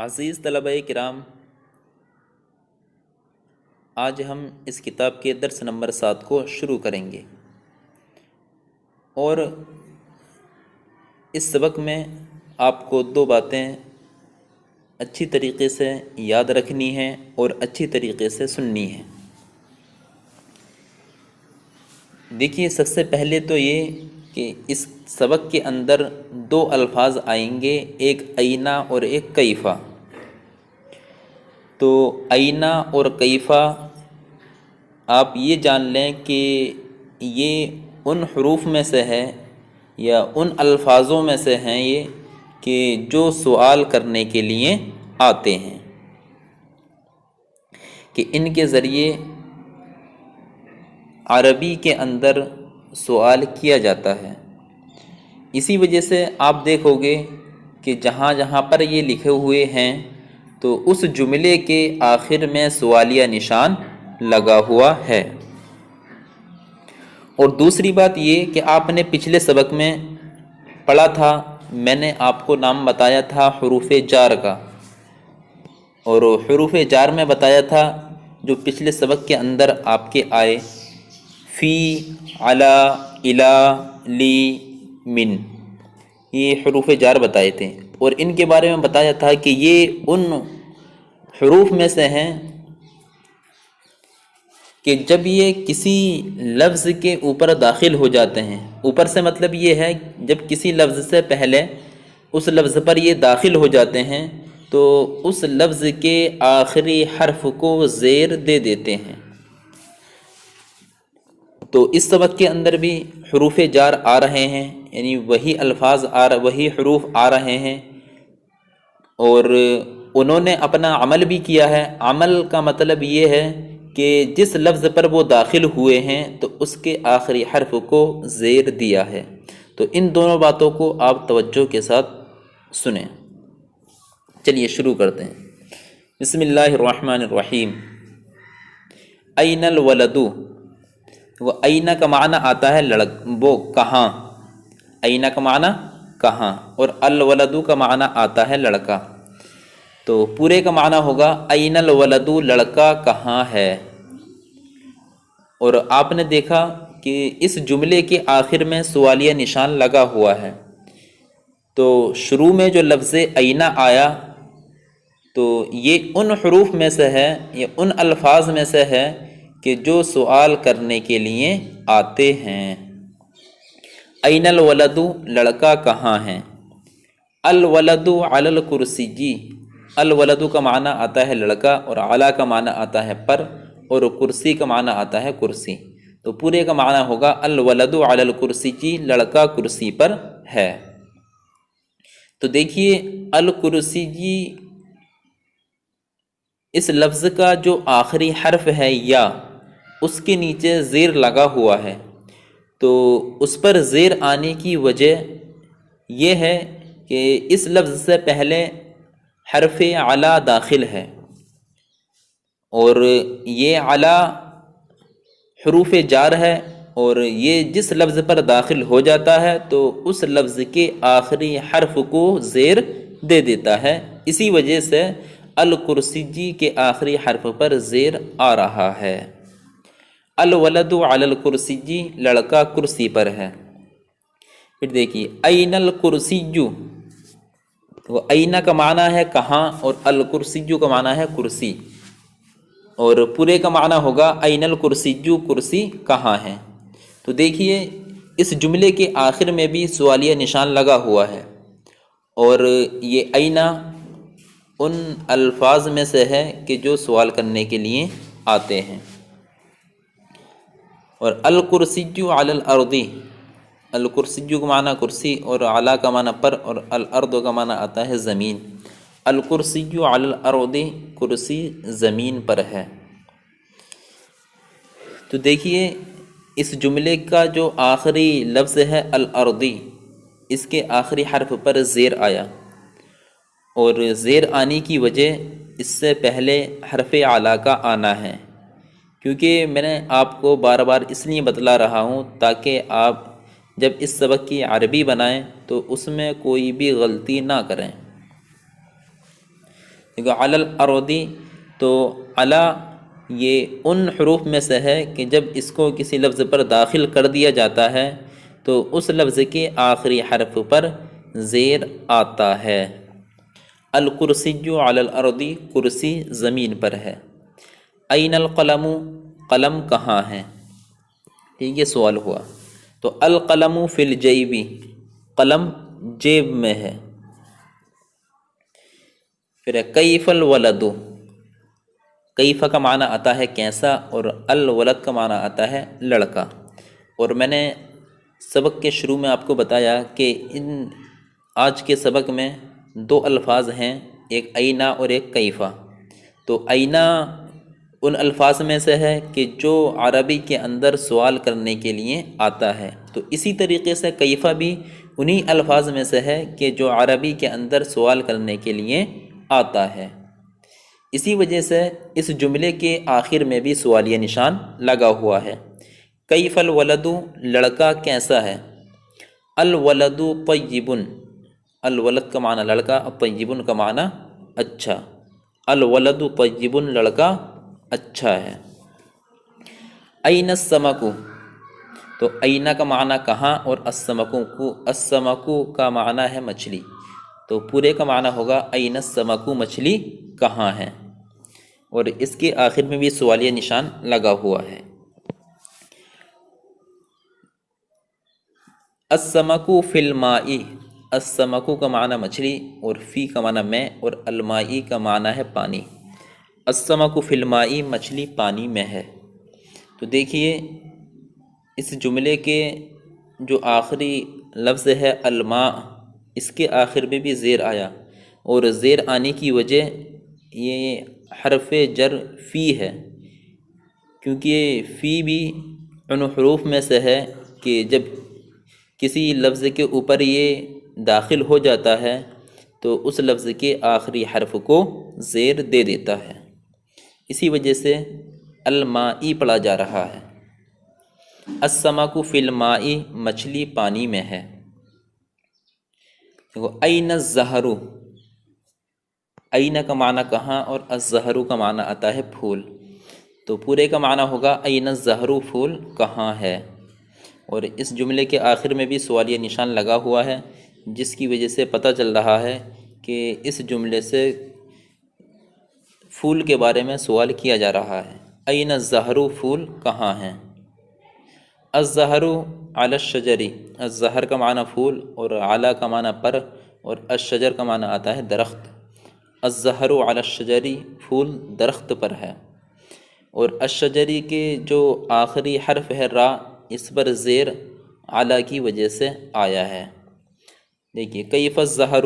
عزیز طلبہ کرام، آج ہم اس کتاب کے درس نمبر 7 کو شروع کریں گے، اور اس سبق میں آپ کو 2 باتیں اچھی طریقے سے یاد رکھنی ہیں اور اچھی طریقے سے سننی ہیں۔ دیکھیے، سب سے پہلے تو یہ کہ اس سبق کے اندر 2 الفاظ آئیں گے، ایک اینہ اور ایک کیفہ۔ تو اینہ اور کیفہ آپ یہ جان لیں کہ یہ ان حروف میں سے ہے یا ان الفاظوں میں سے ہیں یہ کہ جو سوال کرنے کے لیے آتے ہیں، کہ ان کے ذریعے عربی کے اندر سوال کیا جاتا ہے۔ اسی وجہ سے آپ دیکھو گے کہ جہاں جہاں پر یہ لکھے ہوئے ہیں تو اس جملے کے آخر میں سوالیہ نشان لگا ہوا ہے۔ اور دوسری بات یہ کہ آپ نے پچھلے سبق میں پڑھا تھا، میں نے آپ کو نام بتایا تھا حروف جار کا، اور حروف جار میں بتایا تھا جو پچھلے سبق کے اندر آپ کے آئے، فی، علی، الی، لی، من، یہ حروف جار بتائے تھے، اور ان کے بارے میں بتایا تھا کہ یہ ان حروف میں سے ہیں کہ جب یہ کسی لفظ کے اوپر داخل ہو جاتے ہیں، اوپر سے مطلب یہ ہے جب کسی لفظ سے پہلے اس لفظ پر یہ داخل ہو جاتے ہیں تو اس لفظ کے آخری حرف کو زیر دے دیتے ہیں۔ تو اس سبق کے اندر بھی حروف جار آ رہے ہیں، یعنی وہی الفاظ وہی حروف آ رہے ہیں، اور انہوں نے اپنا عمل بھی کیا ہے۔ عمل کا مطلب یہ ہے کہ جس لفظ پر وہ داخل ہوئے ہیں تو اس کے آخری حرف کو زیر دیا ہے۔ تو ان دونوں باتوں کو آپ توجہ کے ساتھ سنیں۔ چلیے شروع کرتے ہیں۔ بسم اللہ الرحمن الرحیم۔ این الولد، وہ اینہ کا معنی آتا ہے وہ کہاں، اینہ کا معنی کہاں، اور الولد کا معنی آتا ہے لڑکا۔ تو پورے کا معنی ہوگا این الولد، لڑکا کہاں ہے۔ اور آپ نے دیکھا کہ اس جملے کے آخر میں سوالیہ نشان لگا ہوا ہے، تو شروع میں جو لفظ اینہ آیا تو یہ ان حروف میں سے ہے، یہ ان الفاظ میں سے ہے کہ جو سوال کرنے کے لیے آتے ہیں۔ این الولد، لڑکا کہاں ہے۔ الولد علی الکرسی، الولد کا معنی آتا ہے لڑکا، اور علی کا معنی آتا ہے پر، اور کرسی کا معنی آتا ہے کرسی۔ تو پورے کا معنی ہوگا الولد علی الکرسی، لڑکا کرسی پر ہے۔ تو دیکھیے الکرسی، اس لفظ کا جو آخری حرف ہے یا، اس کے نیچے زیر لگا ہوا ہے، تو اس پر زیر آنے کی وجہ یہ ہے کہ اس لفظ سے پہلے حرف علی داخل ہے، اور یہ علی حروف جار ہے، اور یہ جس لفظ پر داخل ہو جاتا ہے تو اس لفظ کے آخری حرف کو زیر دے دیتا ہے۔ اسی وجہ سے الکرسی کے آخری حرف پر زیر آ رہا ہے۔ الولد علی الکرسی، لڑکا کرسی پر ہے۔ پھر دیکھیے این الکرسی، وہ اینہ کا معنی ہے کہاں، اور الکرسی کا معنی ہے کرسی، اور پورے کا معنی ہوگا این الکرسی، کرسی کہاں ہے۔ تو دیکھیے اس جملے کے آخر میں بھی سوالیہ نشان لگا ہوا ہے، اور یہ اینہ ان الفاظ میں سے ہے کہ جو سوال کرنے کے لیے آتے ہیں۔ اور الکرسی علی الارض، الکرسی کا معنی کرسی، اور علی کا معنی پر، اور الارض کا معنی آتا ہے زمین۔ الکرسی علی الارض، کرسی زمین پر ہے۔ تو دیکھیے اس جملے کا جو آخری لفظ ہے الارض، اس کے آخری حرف پر زیر آیا، اور زیر آنے کی وجہ اس سے پہلے حرف اعلیٰ کا آنا ہے، کیونکہ میں نے آپ کو بار بار اس لیے بتلا رہا ہوں تاکہ آپ جب اس سبق کی عربی بنائیں تو اس میں کوئی بھی غلطی نہ کریں۔ دیکھو علی الارضی، تو علی یہ ان حروف میں سے ہے کہ جب اس کو کسی لفظ پر داخل کر دیا جاتا ہے تو اس لفظ کے آخری حرف پر زیر آتا ہے۔ الکرسی علی الارضی، کرسی زمین پر ہے۔ این القلم، قلم کہاں ہے؟ ٹھیک، یہ سوال ہوا۔ تو القلم فی الجیب، قلم جیب میں ہے۔ پھر ہے کیف الولد، کیف کا معنی آتا ہے کیسا، اور الولد کا معنی آتا ہے لڑکا۔ اور میں نے سبق کے شروع میں آپ کو بتایا کہ آج کے سبق میں دو الفاظ ہیں، ایک اینا اور ایک کیفا۔ تو اینا ان الفاظ میں سے ہے کہ جو عربی کے اندر سوال کرنے کے لیے آتا ہے، تو اسی طریقے سے کیفا بھی انہی الفاظ میں سے ہے کہ جو عربی کے اندر سوال کرنے کے لیے آتا ہے۔ اسی وجہ سے اس جملے کے آخر میں بھی سوالیہ نشان لگا ہوا ہے۔ کیف الولد، لڑکا کیسا ہے؟ الولد طیب، الولد کا معنی لڑکا، طیب کا معنی اچھا۔ الولد طیب، لڑکا اچھا ہے۔ این السمک، تو اینا کا معنی کہاں، اور السمک کا معنی ہے مچھلی، تو پورے کا معنی ہوگا این السمک، مچھلی کہاں ہے، اور اس کے آخر میں بھی سوالیہ نشان لگا ہوا ہے۔ السمک فی الماء، السمک کا معنی مچھلی، اور فی کا معنی میں، اور الماء کا معنی ہے پانی۔ السمک فی الماء، مچھلی پانی میں ہے۔ تو دیکھیے اس جملے کے جو آخری لفظ ہے الماء، اس کے آخر میں بھی زیر آیا، اور زیر آنے کی وجہ یہ حرف جر فی ہے، کیونکہ فی بھی ان حروف میں سے ہے کہ جب کسی لفظ کے اوپر یہ داخل ہو جاتا ہے تو اس لفظ کے آخری حرف کو زیر دے دیتا ہے، اسی وجہ سے المائی پڑھا جا رہا ہے۔ السمک فی الماء، مچھلی پانی میں ہے۔ دیکھو این الزہر، این کا معنی کہاں، اور الزہر کا معنی آتا ہے پھول، تو پورے کا معنی ہوگا این الزہر، پھول کہاں ہے، اور اس جملے کے آخر میں بھی سوالیہ نشان لگا ہوا ہے، جس کی وجہ سے پتہ چل رہا ہے کہ اس جملے سے پھول کے بارے میں سوال کیا جا رہا ہے۔ این الزہر، پھول کہاں ہیں۔ الزہر علی الشجر، الزہر کا معنی پھول، اور علی کا معنی پر، اور الشجر کا معنی آتا ہے درخت۔ الزہر علی الشجر، پھول درخت پر ہے، اور الشجری کے جو آخری حرف ہے را، اس پر زیر علی کی وجہ سے آیا ہے۔ دیکھیے کیف الزہر،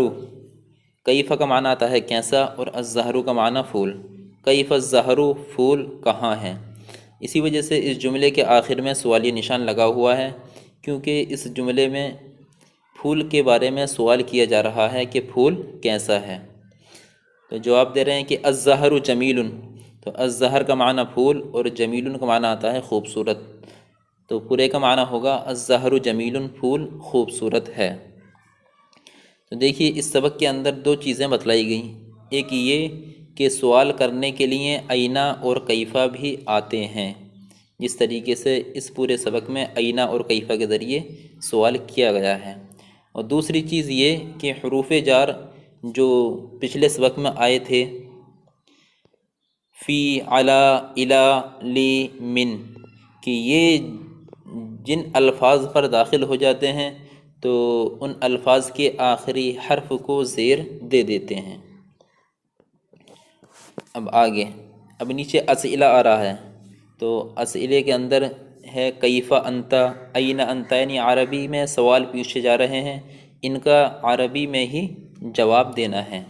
کیف کا معنی آتا ہے کیسا، اور الزہر کا معنی پھول۔ کیف الزہر، پھول کہاں ہے، اسی وجہ سے اس جملے کے آخر میں سوالیہ نشان لگا ہوا ہے، کیونکہ اس جملے میں پھول کے بارے میں سوال کیا جا رہا ہے کہ پھول کیسا ہے۔ تو جواب دے رہے ہیں کہ الزہر جمیل، تو الزہر کا معنی پھول، اور جمیل کا معنی آتا ہے خوبصورت، تو پورے کا معنی ہوگا الزہر جمیل، پھول خوبصورت ہے۔ تو دیکھیے اس سبق کے اندر دو چیزیں بتلائی گئیں، ایک یہ کہ سوال کرنے کے لیے اینا اور کیفا بھی آتے ہیں، جس طریقے سے اس پورے سبق میں اینا اور کیفا کے ذریعے سوال کیا گیا ہے، اور دوسری چیز یہ کہ حروف جار جو پچھلے سبق میں آئے تھے فی، علی، الی، لی، من، کہ یہ جن الفاظ پر داخل ہو جاتے ہیں تو ان الفاظ کے آخری حرف کو زیر دے دیتے ہیں۔ اب آگے، اب نیچے اسئلہ آ رہا ہے، تو اسئلے کے اندر ہے کیف انت، این انت، یعنی عربی میں سوال پوچھے جا رہے ہیں، ان کا عربی میں ہی جواب دینا ہے۔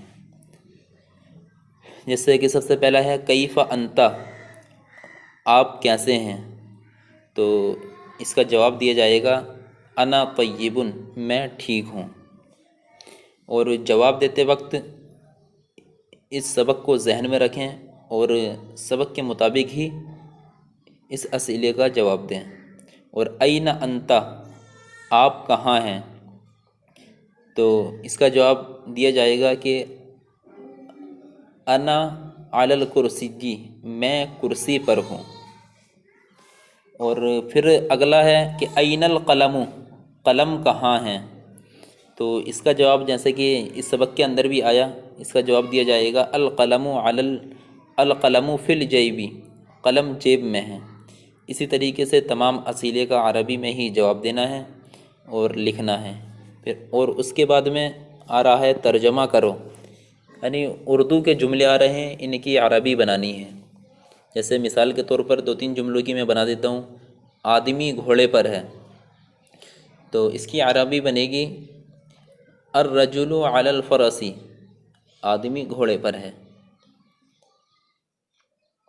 جیسے کہ سب سے پہلا ہے کیف انت، آپ کیسے ہیں، تو اس کا جواب دیا جائے گا انا طیب، میں ٹھیک ہوں۔ اور جواب دیتے وقت اس سبق کو ذہن میں رکھیں اور سبق کے مطابق ہی اس اسئلے کا جواب دیں۔ اور این انت، آپ کہاں ہیں، تو اس کا جواب دیا جائے گا کہ انا علی الکرسی، میں کرسی پر ہوں۔ اور پھر اگلا ہے کہ این القلم، قلم کہاں ہیں؟ تو اس کا جواب جیسے کہ اس سبق کے اندر بھی آیا، اس کا جواب دیا جائے گا القلم القلم فی الجیب، قلم جیب میں ہے۔ اسی طریقے سے تمام اسئلے کا عربی میں ہی جواب دینا ہے اور لکھنا ہے۔ پھر اور اس کے بعد میں آ رہا ہے ترجمہ کرو، یعنی اردو کے جملے آ رہے ہیں، ان کی عربی بنانی ہے۔ جیسے مثال کے طور پر 2-3 جملوں کی میں بنا دیتا ہوں۔ آدمی گھوڑے پر ہے، تو اس کی عربی بنے گی الرجل علی الفرس، آدمی گھوڑے پر ہے۔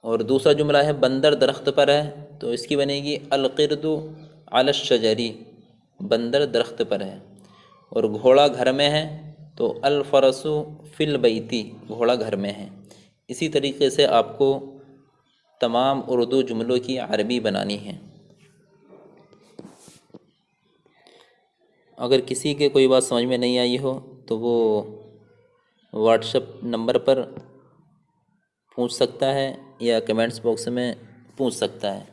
اور دوسرا جملہ ہے بندر درخت پر ہے، تو اس کی بنے گی القرد علی الشجر، بندر درخت پر ہے۔ اور گھوڑا گھر میں ہے تو الفرس فی البیت، گھوڑا گھر میں ہے۔ اسی طریقے سے آپ کو تمام اردو جملوں کی عربی بنانی ہے۔ اگر کسی کے کوئی بات سمجھ میں نہیں آئی ہو تو وہ واٹس ایپ نمبر پر پوچھ سکتا ہے یا کمنٹس باکس میں پوچھ سکتا ہے۔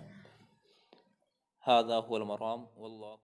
ھذا هو المرام واللہ